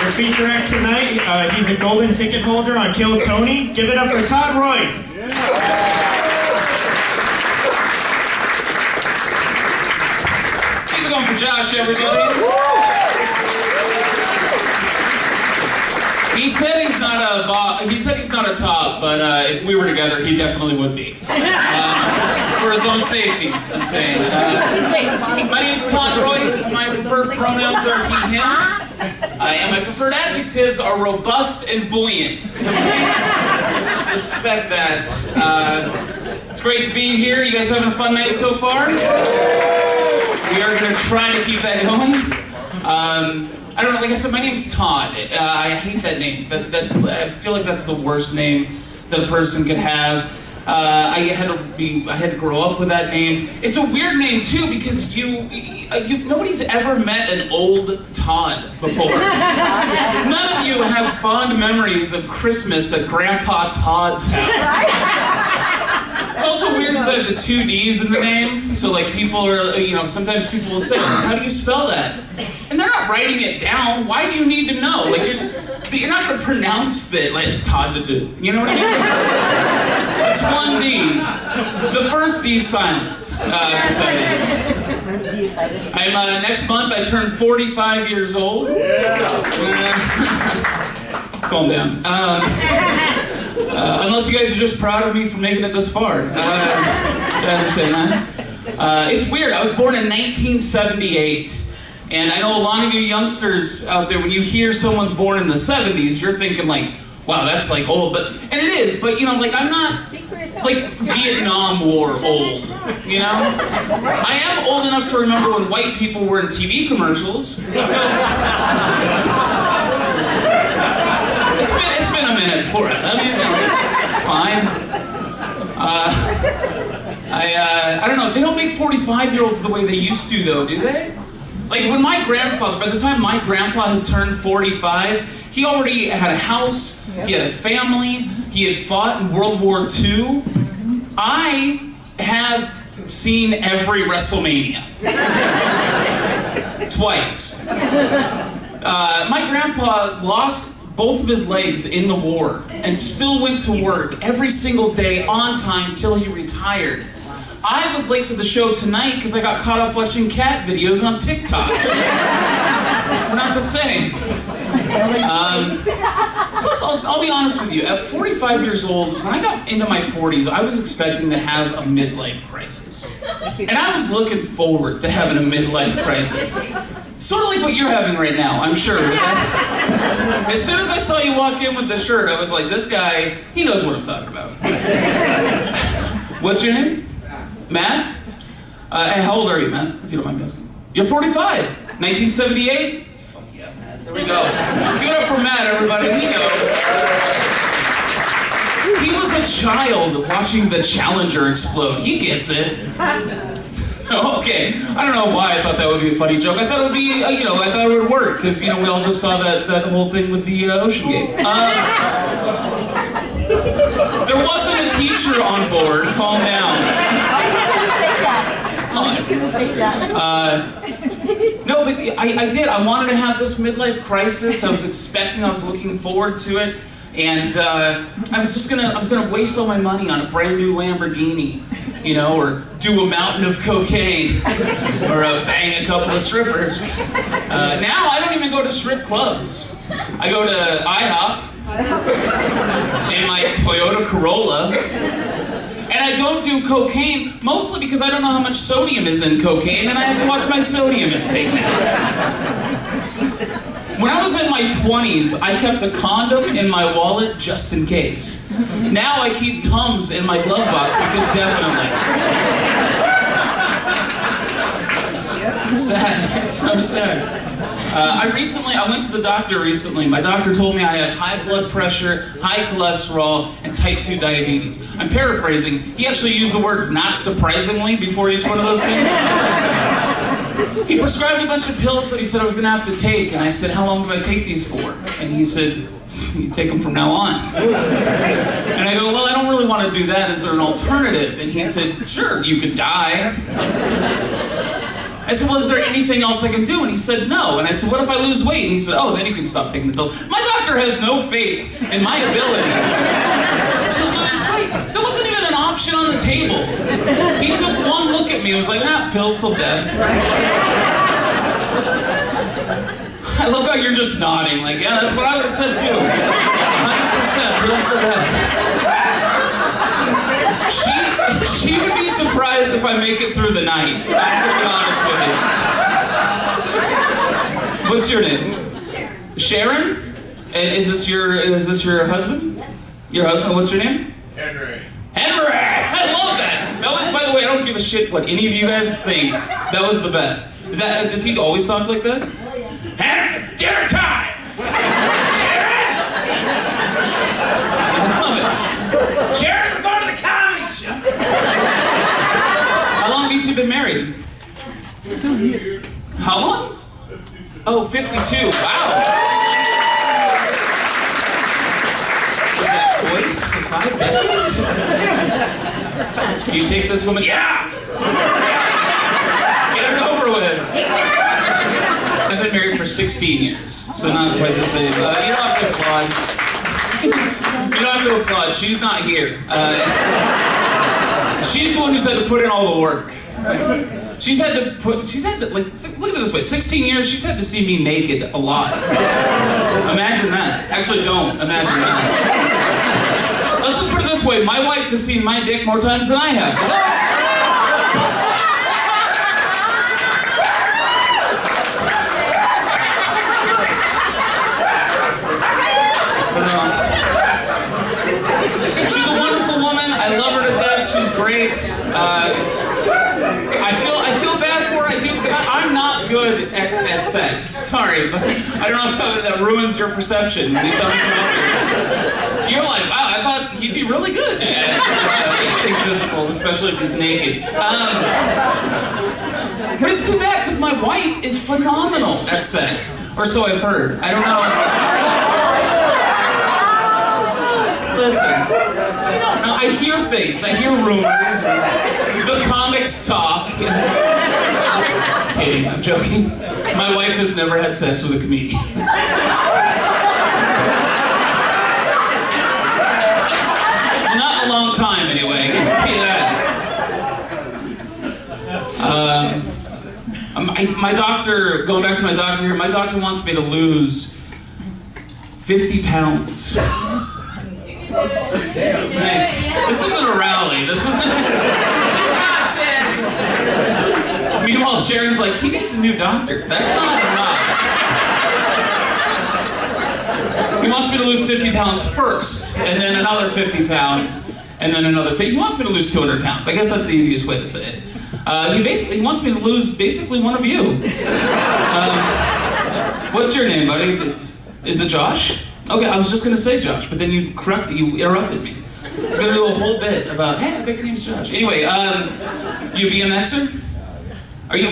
Our feature act tonight, he's a golden ticket holder on Kill Tony. Give it up for Todd Royce. Keep it going for Josh, everybody. He said he's not a top, but if we were together, he definitely would be. For his own safety, I'm saying. My name's Todd Royce. My preferred pronouns are he, him. And my preferred adjectives are robust and buoyant. So please respect that. It's great to be here. You guys having a fun night so far? We are going to try to keep that going. I don't know, like I said, my name's Todd. I hate that name. I feel like that's the worst name that a person could have. I had to grow up with that name. It's a weird name too because nobody's ever met an old Todd before. None of you have fond memories of Christmas at Grandpa Todd's house. It's also weird because I have the 2 D's in the name, so like people are, sometimes people will say, how do you spell that? And they're not writing it down. Why do you need to know? Like you're not going to pronounce that like Todd to do. You know what I mean? It's 1 D. The first D is silent. I'm next month I turn 45 years old. Calm down. Unless you guys are just proud of me for making it this far. It's weird. I was born in 1978. And I know a lot of you youngsters out there, when you hear someone's born in the 70s, you're thinking like, wow, that's like old. And it is, but I'm not like Vietnam War old, I am old enough to remember when white people were in TV commercials. So it's been a minute for it. I mean, it's fine. I don't know, they don't make 45-year-olds the way they used to though, do they? Like when my grandfather, by the time my grandpa had turned 45, he already had a house, he had a family, he had fought in World War II. I have seen every WrestleMania. Twice. My grandpa lost both of his legs in the war and still went to work every single day on time till he retired. I was late to the show tonight because I got caught up watching cat videos on TikTok. We're not the same. Plus, I'll be honest with you, at 45 years old, when I got into my 40s, I was expecting to have a midlife crisis. And I was looking forward to having a midlife crisis. Sort of like what you're having right now, I'm sure. As soon as I saw you walk in with the shirt, I was like, this guy, he knows what I'm talking about. What's your name? Matt? Hey, how old are you, Matt, if you don't mind me asking? You're 45. 1978? Fuck yeah, Matt. There we go. Give it up for Matt, everybody. We know. He was a child watching the Challenger explode. He gets it. Okay. I don't know why I thought that would be a funny joke. I thought it would be, I thought it would work, because, we all just saw that whole thing with the Ocean Gate. There wasn't a teacher on board. Calm down. No, but I did. I wanted to have this midlife crisis. I was looking forward to it, and I was gonna waste all my money on a brand new Lamborghini, or do a mountain of cocaine, or bang a couple of strippers. Now I don't even go to strip clubs. I go to IHOP in my Toyota Corolla. And I don't do cocaine, mostly because I don't know how much sodium is in cocaine, and I have to watch my sodium intake now. When I was in my 20s, I kept a condom in my wallet just in case. Now I keep Tums in my glove box because definitely. It's sad. It's so sad. I went to the doctor recently. My doctor told me I have high blood pressure, high cholesterol, and type 2 diabetes. I'm paraphrasing. He actually used the words "not surprisingly" before each one of those things. He prescribed a bunch of pills that he said I was going to have to take, and I said, how long do I take these for? And he said, you take them from now on. And I go, well, I don't really want to do that. Is there an alternative? And he said, sure, you could die. I said, well, is there anything else I can do? And he said, no. And I said, what if I lose weight? And he said, oh, then you can stop taking the pills. My doctor has no faith in my ability to lose weight. That wasn't even an option on the table. He took one look at me and was like, nah, pills till death. I love how you're just nodding, like, yeah, that's what I would have said too. 100% pills till death. She would be surprised if I make it through the night. I'm gonna be honest with you. What's your name? Sharon? And is this your husband? Your husband? What's your name? Henry. Henry! I love that. That was, by the way, I don't give a shit what any of you guys think. That was the best. Does he always talk like that? Henry, dinner time! Sharon! I love it. Sharon, we're going to the comedy show. How long have you two been married? 2 years. How long? 52. Oh, 52. Wow. Voice for 5 decades? Do you take this woman? Yeah! Get it over with. I've been married for 16 years, so not quite the same. You don't have to applaud. You don't have to applaud. She's not here. She's the one who's had to put in all the work. She's had to, like, look at it this way, 16 years, she's had to see me naked a lot. Imagine that. Actually, don't imagine that. Let's just put it this way, my wife has seen my dick more times than I have. She's a wonderful woman, I love her to death, she's great. I feel bad for her. I'm not good at sex. Sorry, but I don't know if that ruins your perception when you tell me to come up here. You're like, wow, I thought he'd be really good at anything physical, especially if he's naked. But it's too bad because my wife is phenomenal at sex, or so I've heard. I don't know. Listen, I don't know. I hear things. I hear rumors. The comics talk. Kidding, I'm joking. My wife has never had sex with a comedian. Well, not in a long time, anyway. I can tell you that. My doctor, going back to my doctor here, my doctor wants me to lose 50 pounds. Thanks. This isn't a rally. This isn't. Meanwhile, Sharon's like, he needs a new doctor. That's not enough. He wants me to lose 50 pounds first, and then another 50 pounds, and then another 50. He wants me to lose 200 pounds. I guess that's the easiest way to say it. He wants me to lose basically one of you. What's your name, buddy? Is it Josh? Okay, I was just gonna say Josh, but then you interrupted me. I was gonna do a whole bit about, hey, I bet your name's Josh. Anyway, you BMXer? Are you,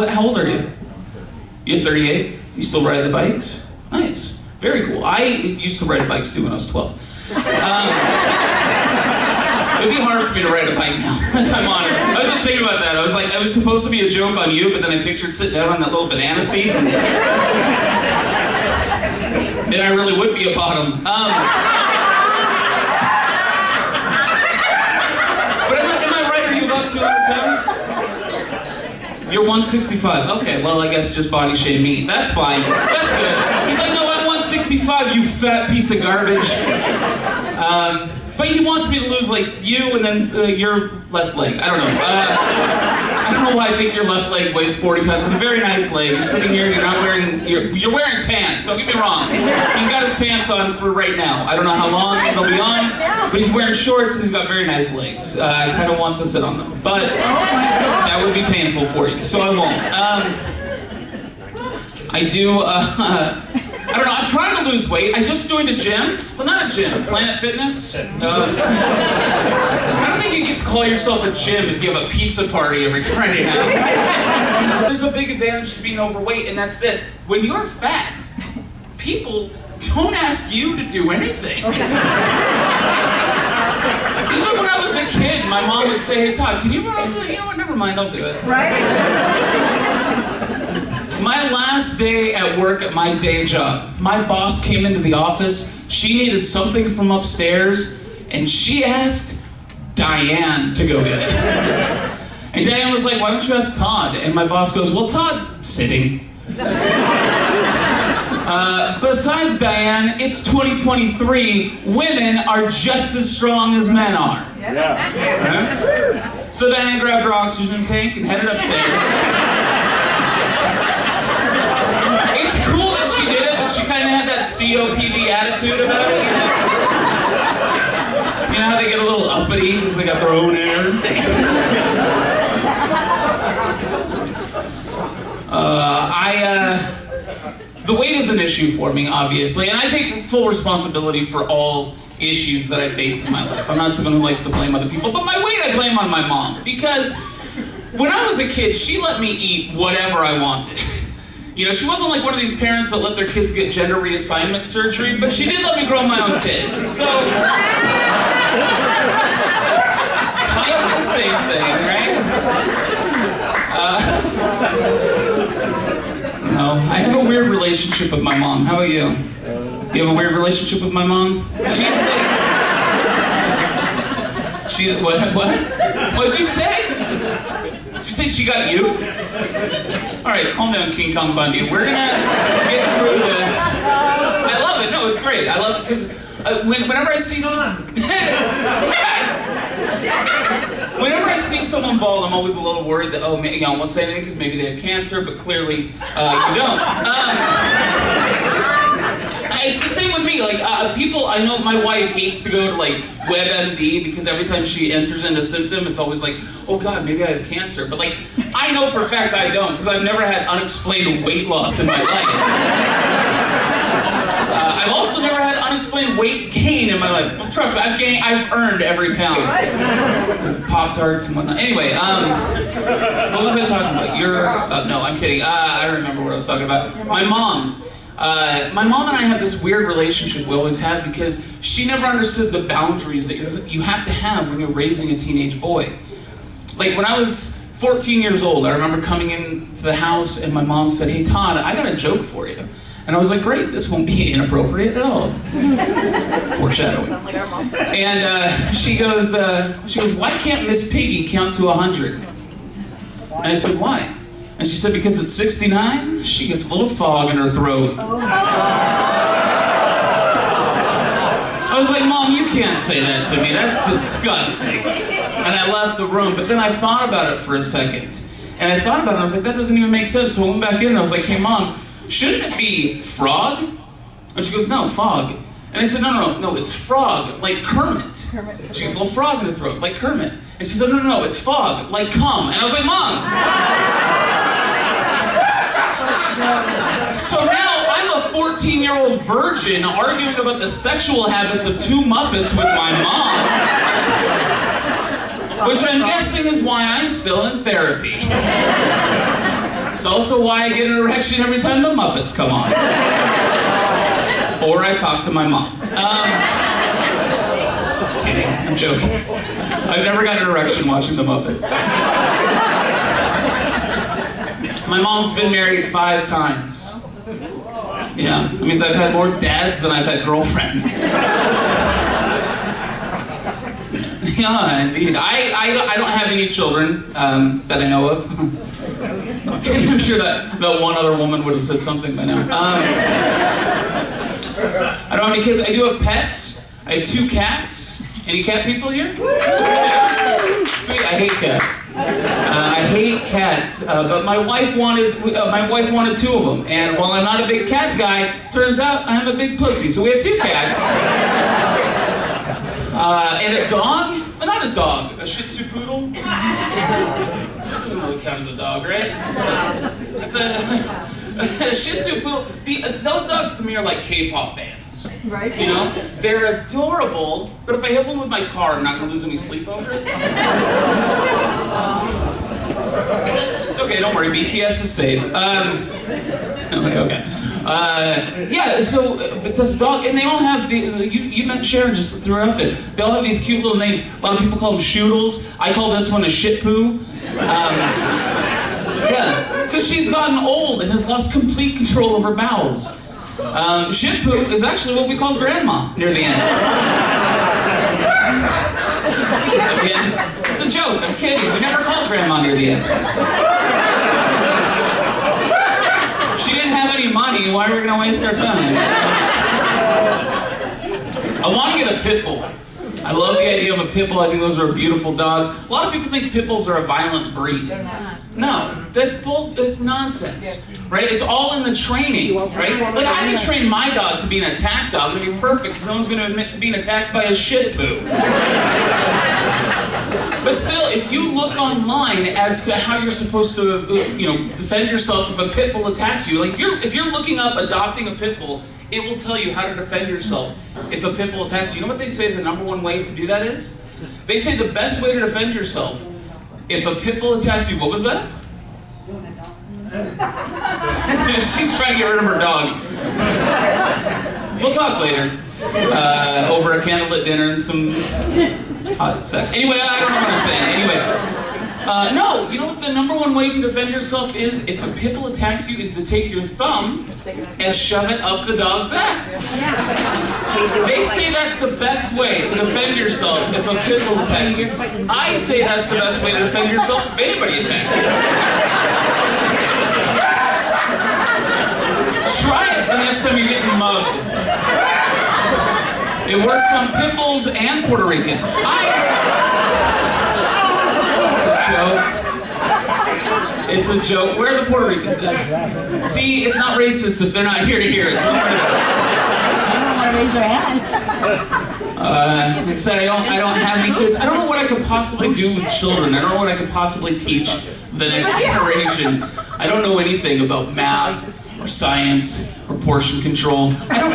how old are you? You're 38? You still ride the bikes? Nice, very cool. I used to ride bikes too when I was 12. It'd be hard for me to ride a bike now, if I'm honest. I was just thinking about that. I was like, it was supposed to be a joke on you, but then I pictured sitting down on that little banana seat. Then I really would be a bottom. But am I right? Are you about 200 pounds? You're 165. Okay, well, I guess just body shame me. That's fine. That's good. He's like, no, I'm 165, you fat piece of garbage. But he wants me to lose, like, you and then your left leg. I don't know. I don't know why I think your left leg weighs 40 pounds. It's a very nice leg. You're sitting here, you're not wearing, you're wearing pants, don't get me wrong. He's got his pants on for right now. I don't know how long they'll be on, but he's wearing shorts and he's got very nice legs. I kind of want to sit on them, but that would be painful for you, so I won't. I do, I don't know, I'm trying to lose weight. I just joined a gym. Well, not a gym, Planet Fitness. I don't think you get to call yourself a gym if you have a pizza party every Friday night. There's a big advantage to being overweight, and that's this. When you're fat, people don't ask you to do anything. Even when I was a kid, my mom would say, hey, Todd, can you run over there? You know what, never mind, I'll do it. Right? My last day at work at my day job, my boss came into the office. She needed something from upstairs, and she asked Diane to go get it. And Diane was like, why don't you ask Todd? And my boss goes, well, Todd's sitting. Besides Diane, it's 2023. Women are just as strong as men are. Right? So Diane grabbed her oxygen tank and headed upstairs. It's cool that she did it, but she kind of had that COPD attitude about it. You know how they get a little uppity because they got their own air? The weight is an issue for me, obviously, and I take full responsibility for all issues that I face in my life. I'm not someone who likes to blame other people, but my weight I blame on my mom, because when I was a kid, she let me eat whatever I wanted. You know, she wasn't like one of these parents that let their kids get gender reassignment surgery, but she did let me grow my own tits. So, kind of the same thing, right? No, I have a weird relationship with my mom. How about you? You have a weird relationship with my mom? What? What'd you say? Did you say she got you? All right, calm down, King Kong Bundy. We're gonna get through this. I love it. No, it's great. I love it because whenever I see whenever I see someone bald, I'm always a little worried that, oh, maybe, I won't say anything because maybe they have cancer, but clearly you don't. It's the same with me. Like people, I know my wife hates to go to like WebMD because every time she enters in a symptom, it's always like, oh God, maybe I have cancer. But like, I know for a fact I don't because I've never had unexplained weight loss in my life. I've also never had unexplained weight gain in my life. Trust me, I've earned every pound. Pop-Tarts and whatnot. Anyway, what was I talking about? No, I'm kidding. I remember what I was talking about. My mom. My mom and I have this weird relationship we always had because she never understood the boundaries that you have to have when you're raising a teenage boy. Like when I was 14 years old, I remember coming into the house and my mom said, hey Todd, I got a joke for you. And I was like, great, this won't be inappropriate at all. Foreshadowing. And she goes, why can't Miss Piggy count to 100? And I said, why? And she said, because at 69, she gets a little fog in her throat. I was like, Mom, you can't say that to me. That's disgusting. And I left the room, but then I thought about it for a second. And I thought about it, and I was like, that doesn't even make sense. So I went back in, and I was like, hey, Mom, shouldn't it be frog? And she goes, no, fog. And I said, no, it's frog, like Kermit. She gets a little frog in her throat, like Kermit. And she said, no, it's fog, like cum. And I was like, Mom! So now I'm a 14-year-old virgin arguing about the sexual habits of two Muppets with my mom. Which I'm guessing is why I'm still in therapy. It's also why I get an erection every time the Muppets come on. Or I talk to my mom. Kidding, I'm joking. I've never got an erection watching the Muppets. My mom's been married 5 times. Yeah, that means I've had more dads than I've had girlfriends. Yeah, indeed. I don't have any children that I know of. I'm sure that one other woman would have said something by now. I don't have any kids. I do have pets. I have 2 cats. Any cat people here? Sweet, I hate cats. I hate cats, but my wife wanted 2 of them. And while I'm not a big cat guy, turns out I'm a big pussy. So we have 2 cats. And a dog? Not a dog, a Shih Tzu poodle. That doesn't really count as a dog, right? It's a Shih Tzu poodle. Those dogs to me are like K-pop bands. Right. You know? They're adorable, but if I hit one with my car, I'm not going to lose any sleep over it. It's okay, don't worry, BTS is safe. Okay. Yeah, so, but this dog, and they all have, you met Sharon just threw it out there. They all have these cute little names. A lot of people call them shoodles. I call this one a shit poo. Yeah. Because she's gotten old and has lost complete control of her bowels. Shih Poo is actually what we call grandma near the end. Again, it's a joke, I'm kidding. We never called grandma near the end. She didn't have any money, why are we gonna waste our time? I want to get a pit bull. I love the idea of a pit bull. I think those are a beautiful dog. A lot of people think pit bulls are a violent breed. No, that's nonsense, right? It's all in the training, right? Like I can train my dog to be an attack dog and it'd be perfect because no one's going to admit to being attacked by a Shih Poo. But still, if you look online as to how you're supposed to, defend yourself if a pit bull attacks you, like if you're looking up adopting a pit bull, it will tell you how to defend yourself if a pit bull attacks you. You know what they say the number one way to do that is? They say the best way to defend yourself if a pit bull attacks you, what was that? She's trying to get rid of her dog. We'll talk later. Over a candlelit dinner and some hot sex. Anyway, I don't know what I'm saying. Anyway. No, you know what the number one way to defend yourself is if a pit bull attacks you is to take your thumb and shove it up the dog's ass. They say that's the best way to defend yourself if a pit bull attacks you. I say that's the best way to defend yourself if anybody attacks you. Try it the next time you're getting mugged. It works on pit bulls and Puerto Ricans. It's a joke. Where are the Puerto Ricans at? See, it's not racist if they're not here to hear it. So I don't want to raise their hand. like I said, I don't have any kids. I don't know what I could possibly do with children. I don't know what I could possibly teach the next generation. I don't know anything about math or science or portion control. I don't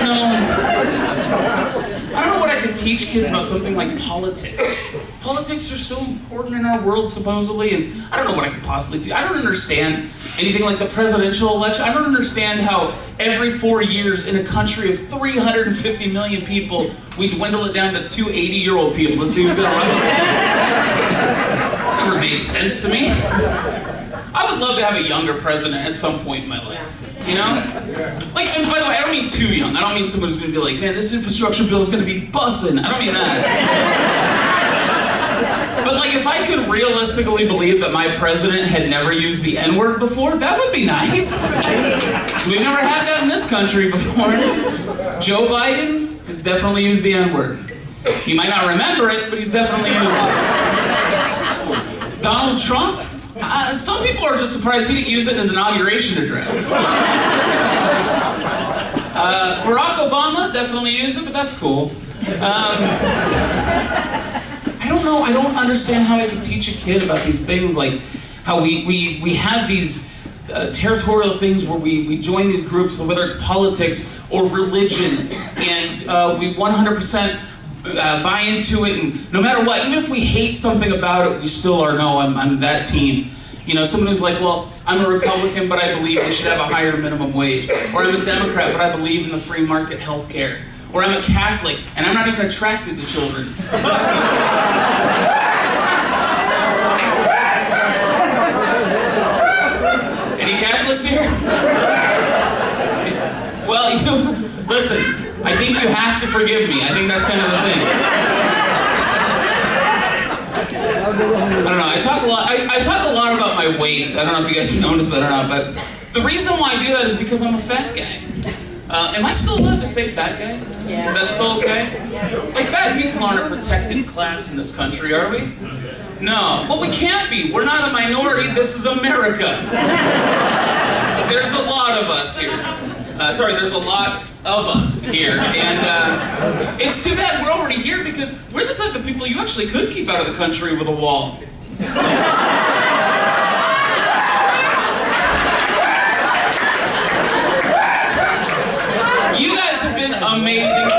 know what I could teach kids about something like politics. Politics are so important in our world, supposedly, and I don't know what I could possibly teach. I don't understand anything like the presidential election. I don't understand how every 4 years in a country of 350 million people, we dwindle it down to two 80-year-old people to see who's going to run the place. It's never made sense to me. I would love to have a younger president at some point in my life. You know? Like, and by the way, I don't mean too young. I don't mean someone who's going to be like, man, this infrastructure bill is going to be bussin'. I don't mean that. But like, if I could realistically believe that my president had never used the N-word before, that would be nice. So we've never had that in this country before. Joe Biden has definitely used the N-word. He might not remember it, but he's definitely used it. Donald Trump? Some people are just surprised he didn't use it in his inauguration address. Barack Obama definitely used it, but that's cool. I don't know, I don't understand how I could teach a kid about these things, like how we have these territorial things where we join these groups, whether it's politics or religion, and we 100% buy into it, and no matter what, even if we hate something about it, we still are, no, I'm that team. You know, someone who's like, well, I'm a Republican, but I believe we should have a higher minimum wage. Or I'm a Democrat, but I believe in the free market health care. Or I'm a Catholic, and I'm not even attracted to children. Any Catholics here? Well, listen, I think you have to forgive me. I think that's kind of the thing. I don't know, I talk a lot about my weight. I don't know if you guys noticed that or not, but the reason why I do that is because I'm a fat guy. Am I still allowed to say fat guy? Yeah. Is that still okay? Like, fat people aren't a protected class in this country, are we? No. Well, we can't be. We're not a minority. This is America. There's a lot of us here. There's a lot of us here. And it's too bad we're already here because we're the type of people you actually could keep out of the country with a wall. You guys have been amazing